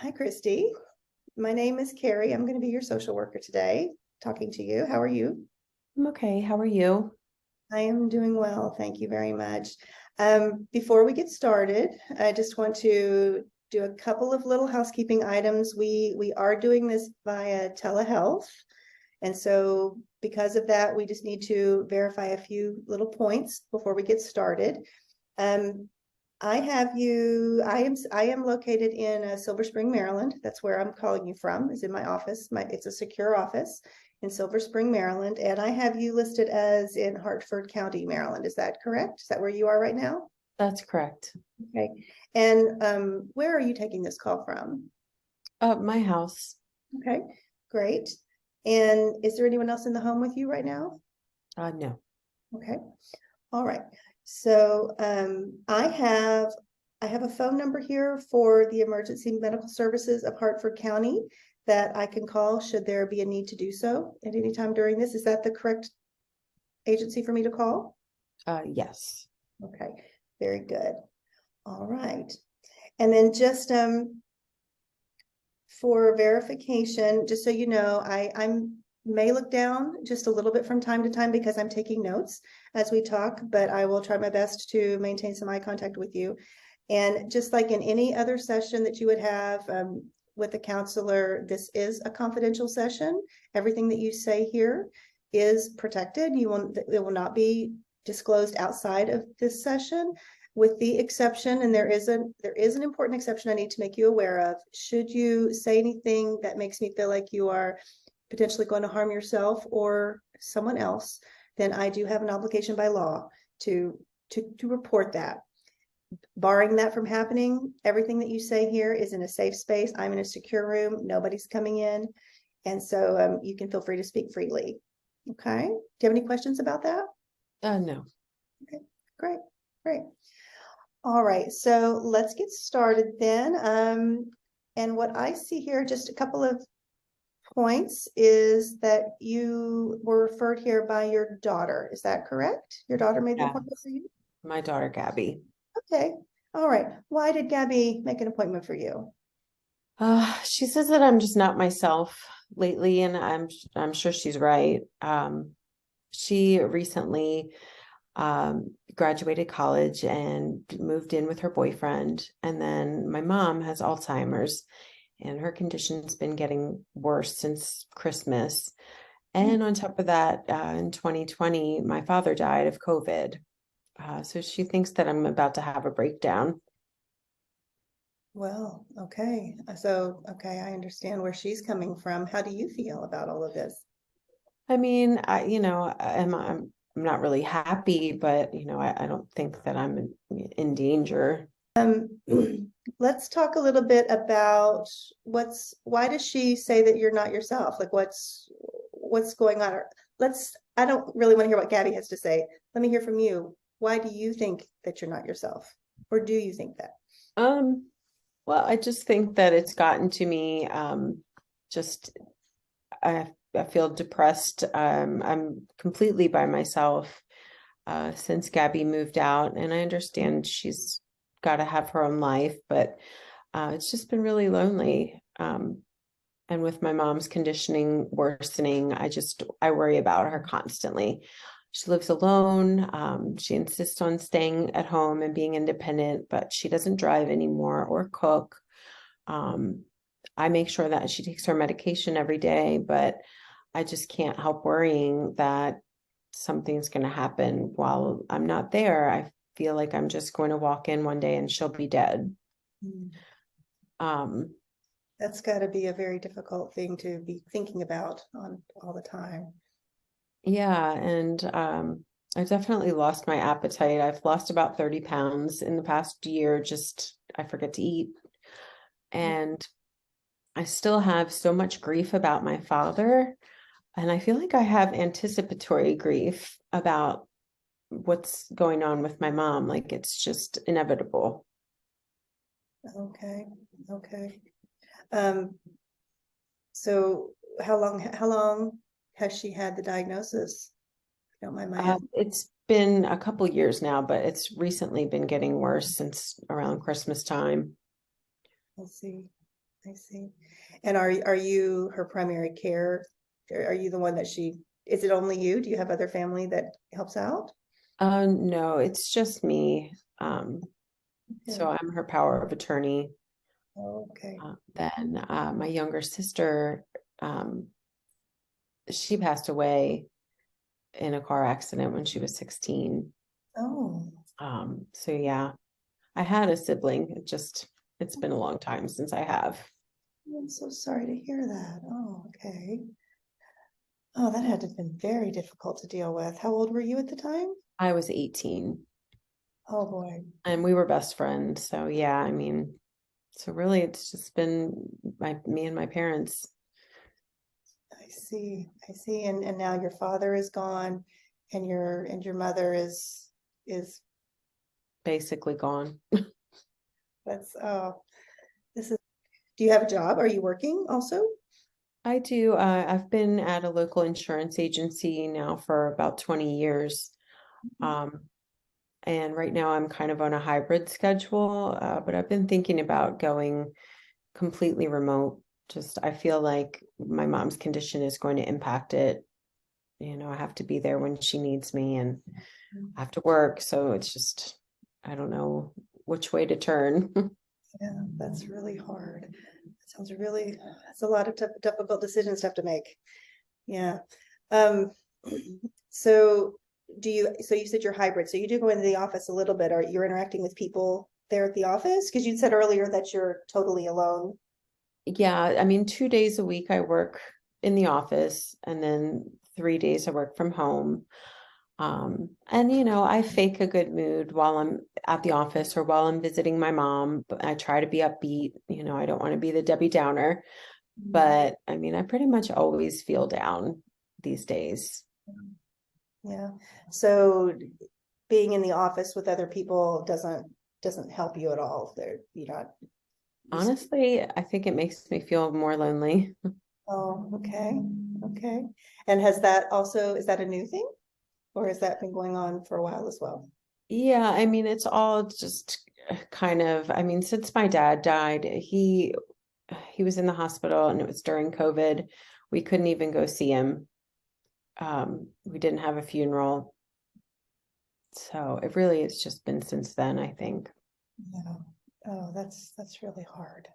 Hi, Christy. My name is Kerri. I'm going to be your social worker today, talking to you. How are you? I'm okay. How are you? I am doing well. Thank you very much. Before we get started, I just want to do a couple of little housekeeping items. We are doing this via telehealth. And so because of that, we just need to verify a few little points before we get started. Um, I am located in Silver Spring, Maryland. That's where I'm calling you from, is in my office. It's a secure office in Silver Spring, Maryland. And I have you listed as in Hartford County, Maryland. Is that correct? Is that where you are right now? That's correct. Okay. And where are you taking this call from? My house. Okay, great. And is there anyone else in the home with you right now? No. Okay. All right. So I have a phone number here for the Emergency Medical Services of Hartford County that I can call should there be a need to do so at any time during this. Is that the correct agency for me to call? Yes. Okay, very good. All right. And then just for verification, just so you know, I may look down just a little bit from time to time because I'm taking notes as we talk, but I will try my best to maintain some eye contact with you. And just like in any other session that you would have with a counselor, this is a confidential session. Everything that you say here is protected. It will not be disclosed outside of this session, with the exception, and there is an important exception I need to make you aware of. Should you say anything that makes me feel like you are potentially going to harm yourself or someone else, then I do have an obligation by law to report that. Barring that from happening, everything that you say here is in a safe space. I'm in a secure room. Nobody's coming in. And so you can feel free to speak freely. Okay. Do you have any questions about that? No. Okay, great, great. All right, so let's get started then. And what I see here, just a couple of points, is that you were referred here by your daughter. Is that correct? Your daughter made the Yeah. appointment for you? My daughter, Gabby. Okay, all right. Why did Gabby make an appointment for you? She says that I'm just not myself lately, and I'm sure she's right. She recently graduated college and moved in with her boyfriend, and then my mom has Alzheimer's, and her condition's been getting worse since Christmas. And on top of that, in 2020, my father died of COVID. So she thinks that I'm about to have a breakdown. Well, okay. Okay, I understand where she's coming from. How do you feel about all of this? I mean, I'm not really happy, but I don't think that I'm in danger. Let's talk a little bit about why does she say that you're not yourself? Like what's going on? I don't really want to hear what Gabby has to say. Let me hear from you. Why do you think that you're not yourself? Or do you think that? Um, well, I just think that it's gotten to me. Just I feel depressed. I'm completely by myself since Gabby moved out, and I understand she's got to have her own life, but it's just been really lonely. And with my mom's conditioning worsening, I worry about her constantly. She lives alone. She insists on staying at home and being independent, but she doesn't drive anymore or cook. Um, I make sure that she takes her medication every day, but I just can't help worrying that something's going to happen while I'm not there. I feel like I'm just going to walk in one day and she'll be dead. Mm. Um, That's got to be a very difficult thing to be thinking about on all the time. yeah, and I've definitely lost my appetite. I've lost about 30 pounds in the past year. Just I forget to eat. And I still have so much grief about my father. And I feel like I have anticipatory grief about what's going on with my mom. Like it's just inevitable. Okay, okay. Um, so how long has she had the diagnosis? If you don't mind my asking. It's been a couple years now, but it's recently been getting worse since around Christmas time. Let's see. I see. And are you her primary care? Are you the one that is it only you? Do you have other family that helps out? No, it's just me. So Okay. I'm her power of attorney. Okay. Then my younger sister, um, she passed away in a car accident when she was 16. Oh, So yeah, I had a sibling. It's been a long time since I have. I'm so sorry to hear that. Oh, okay. Oh, that had to have been very difficult to deal with. How old were you at the time? I was 18 Oh boy. and we were best friends. So yeah, I mean, so really it's just been me and my parents I see. I see. And now your father is gone and your mother is basically gone. that's this is do you have a job? Are you working also? I do. I've been at a local insurance agency now for about 20 years. Um, and right now I'm kind of on a hybrid schedule, but I've been thinking about going completely remote. Just I feel like my mom's condition is going to impact it. I have to be there when she needs me and I have to work. So it's just, I don't know which way to turn. Yeah, that's really hard. That sounds really, it's a lot of difficult decisions to have to make. Yeah. Um, so so you said you're hybrid, so you do go into the office a little bit. Are you interacting with people there at the office? Because you said earlier that you're totally alone. Yeah, I mean, 2 days a week I work in the office and then 3 days I work from home. And I fake a good mood while I'm at the office or while I'm visiting my mom, but I try to be upbeat. I don't want to be the Debbie Downer, but I mean, I pretty much always feel down these days. Yeah. So being in the office with other people doesn't help you at all. You're not used to. Honestly, I think it makes me feel more lonely. Oh, okay. Okay. And is that a new thing? Or has that been going on for a while as well? Yeah, I mean, it's all just kind of, I mean, since my dad died, he was in the hospital and it was during COVID. We couldn't even go see him. We didn't have a funeral. So it really has just been since then, I think. Yeah. Oh, that's really hard.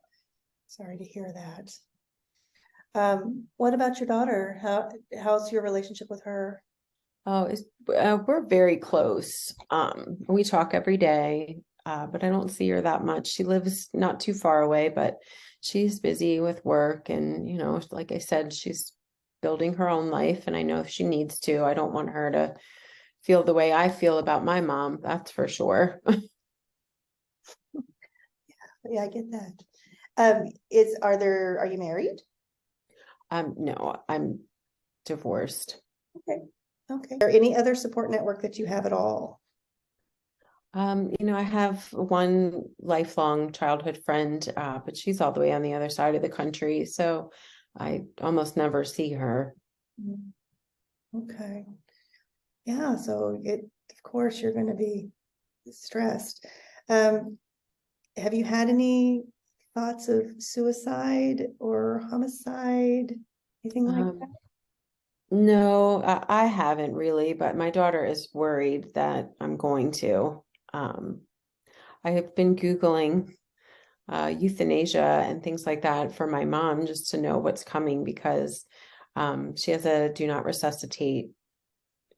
Sorry to hear that. What about your daughter? How's your relationship with her? Oh, we're very close. We talk every day, but I don't see her that much. She lives not too far away, but she's busy with work and, like I said, she's building her own life and I know if she needs to. I don't want her to feel the way I feel about my mom, that's for sure. Yeah, I get that. Are you married? No, I'm divorced. Okay. Okay. Is there any other support network that you have at all? I have one lifelong childhood friend, but she's all the way on the other side of the country, so I almost never see her. Mm, okay. Yeah, so of course you're going to be stressed. Um, have you had any thoughts of suicide or homicide? Anything like that? Um, no, I haven't really, but my daughter is worried that I'm going to. Um, I have been Googling euthanasia and things like that for my mom just to know what's coming because she has a do not resuscitate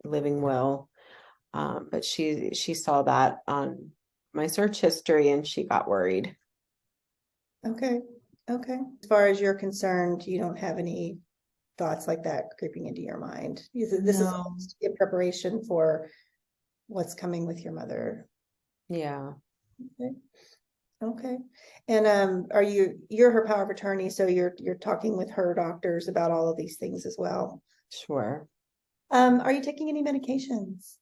living will. But she saw that on my search history and she got worried. Okay. Okay. As far as you're concerned, you don't have any thoughts like that creeping into your mind. This is No. in preparation for what's coming with your mother. Yeah, Okay. Okay. And you're her power of attorney, so you're talking with her doctors about all of these things as well. sure. Are you taking any medications?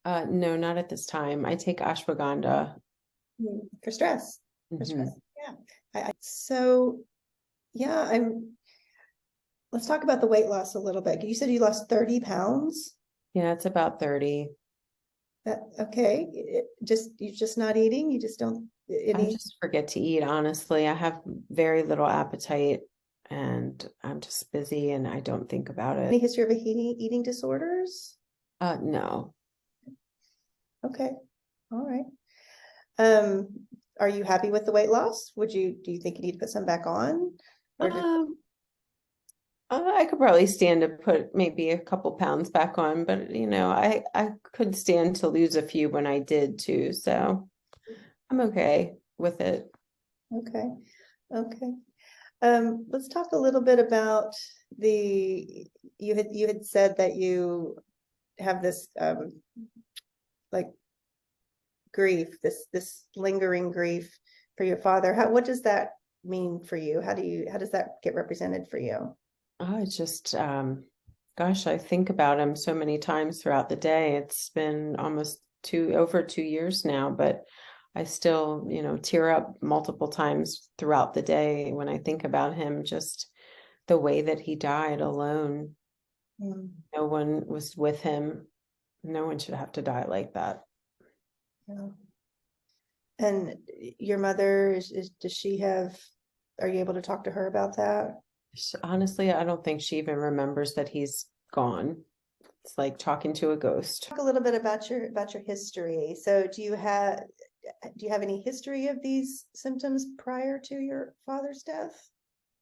No, not at this time. I take ashwagandha. For stress? For stress. Hmm. Yeah. So yeah, let's talk about the weight loss a little bit. You said you lost 30 pounds. Yeah, it's about 30. Okay. You're just not eating. You just don't. I Any just forget to eat, honestly. I have very little appetite and I'm just busy and I don't think about it. history of eating disorders? No. Okay, all right. Um, are you happy with the weight loss? Do you think you need to put some back on? Or Um, I could probably stand to put maybe a couple pounds back on, but I could stand to lose a few when I did too, so I'm okay with it. okay, okay. Let's talk a little bit about you had said that you have this like grief, this lingering grief for your father. What does that mean for you? How does that get represented for you? Oh, it's just, gosh, I think about him so many times throughout the day. It's been almost over 2 years now, but I still, tear up multiple times throughout the day when I think about him, just the way that he died alone. Mm, No one was with him. No one should have to die like that. yeah. And your mother does she have, are you able to talk to her about that? Honestly, I don't think she even remembers that he's gone. It's like talking to a ghost. Talk a little bit about your history. So do you have any history of these symptoms prior to your father's death?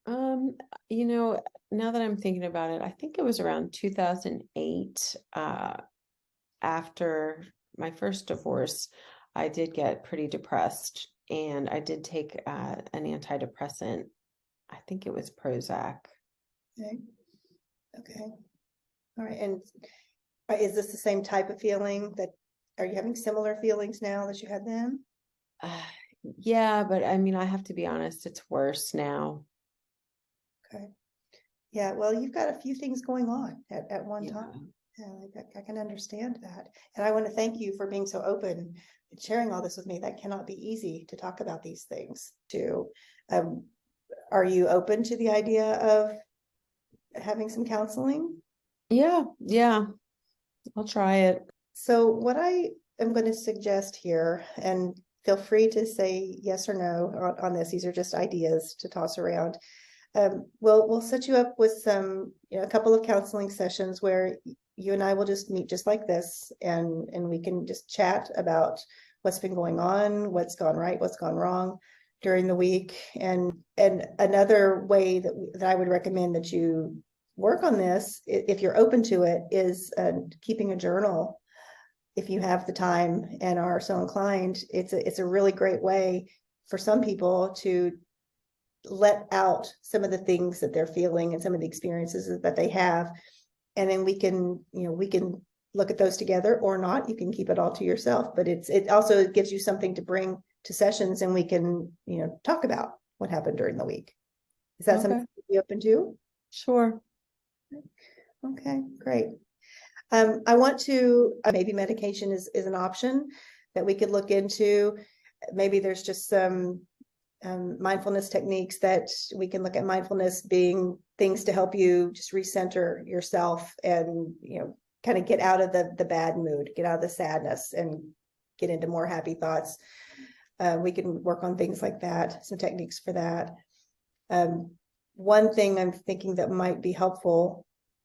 Um, now that I'm thinking about it, I think it was around 2008, after my first divorce, I did get pretty depressed and I did take an antidepressant. I think it was Prozac. Okay. Okay. All right. And is this the same type of feeling that, are you having similar feelings now that you had then? Uh, yeah, but I mean, I have to be honest, it's worse now. Okay. Yeah. Well, you've got a few things going on at one Yeah. time. Yeah, I can understand that. And I want to thank you for being so open and sharing all this with me. That cannot be easy to talk about these things too. Um, are you open to the idea of having some counseling? Yeah, yeah, I'll try it. So what I am going to suggest here, and feel free to say yes or no on this. These are just ideas to toss around. We'll set you up with a couple of counseling sessions where you and I will just meet just like this, and we can just chat about what's been going on, what's gone right, what's gone wrong during the week. And another way that I would recommend that you work on this, if you're open to it, is keeping a journal. If you have the time and are so inclined, it's a really great way for some people to let out some of the things that they're feeling and some of the experiences that they have. And then we can look at those together or not. You can keep it all to yourself, but it also gives you something to bring to sessions, and we can, talk about what happened during the week. Is that something Okay, you'd be open to? sure. Okay, great. I want to, maybe medication is an option that we could look into. Maybe there's just some mindfulness techniques that we can look at. Mindfulness being things to help you just recenter yourself and, kind of get out of the bad mood, get out of the sadness and get into more happy thoughts. We can work on things like that, some techniques for that. One thing I'm thinking that might be helpful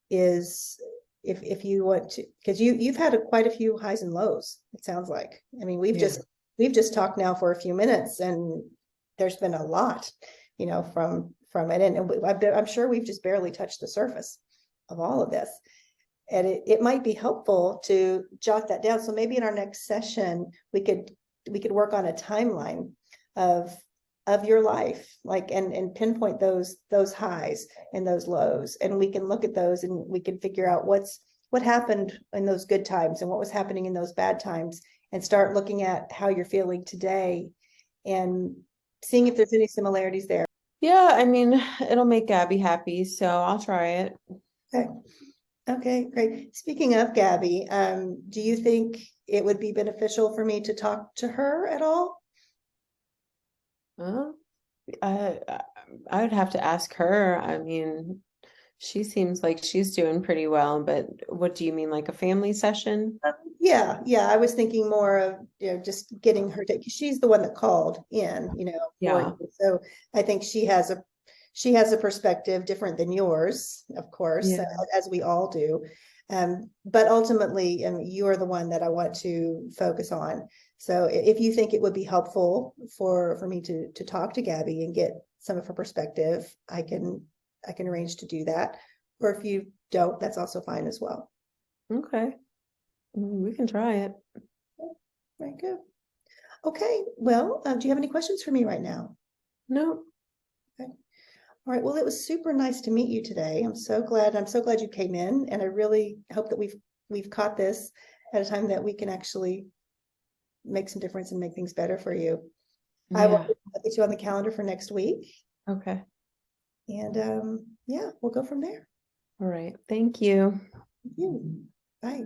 is if you want to, because you've had quite a few highs and lows, it sounds like. I mean, Yeah. we've just talked now for a few minutes, and there's been a lot, from it. And I'm sure we've just barely touched the surface of all of this. And it might be helpful to jot that down. So maybe in our next session, we could work on a timeline of your life, like, and pinpoint those highs and those lows, and we can look at those and we can figure out what happened in those good times and what was happening in those bad times, and start looking at how you're feeling today and seeing if there's any similarities there. Yeah, I mean, it'll make Gabby happy, so I'll try it. Okay. Okay, great. Speaking of Gabby, do you think it would be beneficial for me to talk to her at all? Uh, I I would have to ask her. I mean, she seems like she's doing pretty well, but what do you mean, like a family session? Yeah, I was thinking more of, just getting her to, 'cause she's the one that called in, for Yeah. you. So I think she has a perspective different than yours, of course, Yeah. as we all do. But ultimately, you are the one that I want to focus on. So if you think it would be helpful for me to talk to Gabby and get some of her perspective, I can arrange to do that. Or if you don't, that's also fine as well. Okay. We can try it. Very good. Okay, well, do you have any questions for me right now? No. Okay. All right, well, it was super nice to meet you today. I'm so glad you came in, and I really hope that we've caught this at a time that we can actually make some difference and make things better for you. I will Yeah. get you on the calendar for next week, Okay. and yeah, we'll go from there. All right. Thank you. Thank you. Bye.